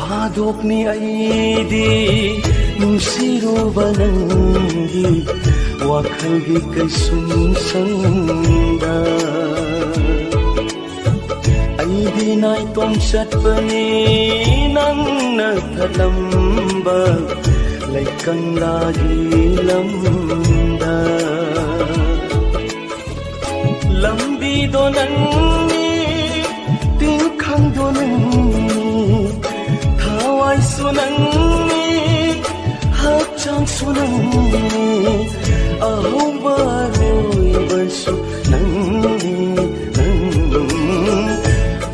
Hadokni aidi nungsiruba nanggi wakhalgi kay sumsangda aidi na itong satpani nang nagtalambag laikang lagi lamda lambido nangni tingkangdo nangni Hawai sunangni, hapchang sunangni, aho baroy baso nangni,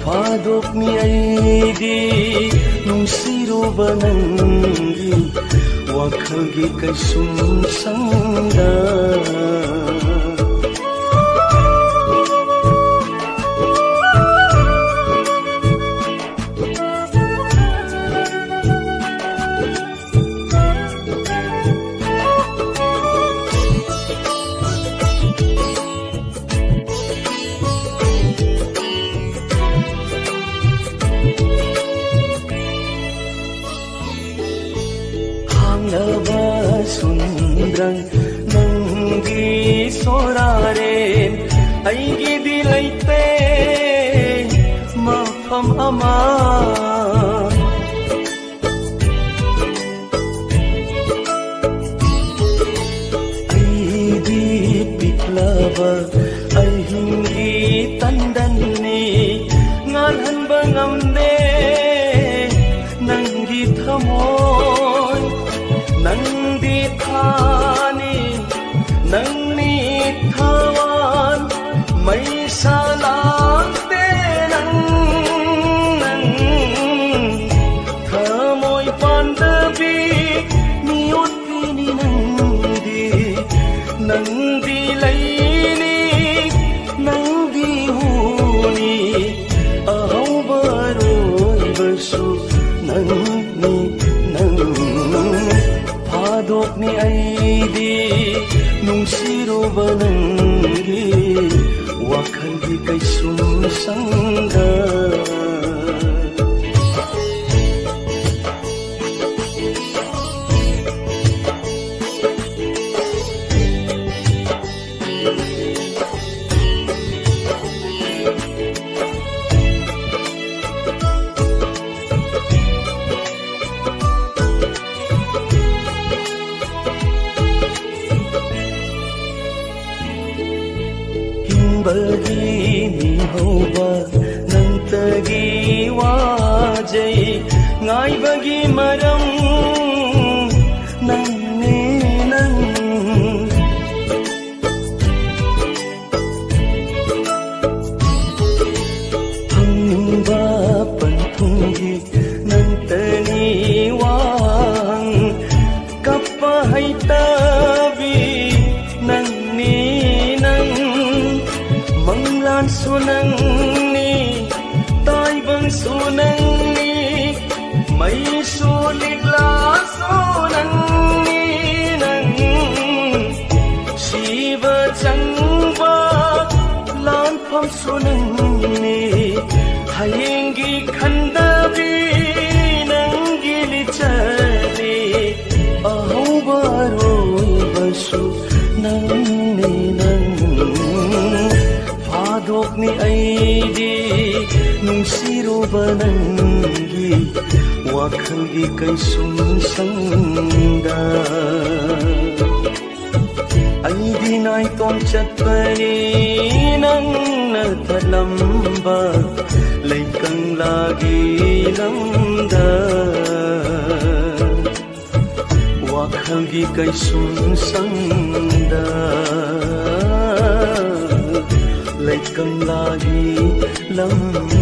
Padok ni aidi, nung siruba nanggi, wakhagi kay sumsangda. Sundrang nanggi soraren aigi dilaite mafam ama aigi piklaba ay hindi tandanni ngalhan bangamde nanggi thamoy Nangdi thani nangni thawan may salate nang thamoy pandabi niut kini nangdi layni nangdi huni ahaw baroy baso nangni Padok ni aidi nung siruba nanggi wakhalgi kay sumsangda Bagi ni hoba nang tagi wajay ngay bagi maram nang ninang hangba pantunggi nang taniwang kapahay tabi nang ninang Manglan sunangni, taibang sunangni, may suligla sunangni nang Shiva jangba lanpam sunangni, hayingi kandabi nang gilichali, ahaw baroy baso nangni nang Padok ni aidi nung siruba nanggi wakhalgi kay sumsangda aidi na itong chatpani nang natalambag laikang lagi lamda wakhalgi kay sumsangda laikang lagi lamda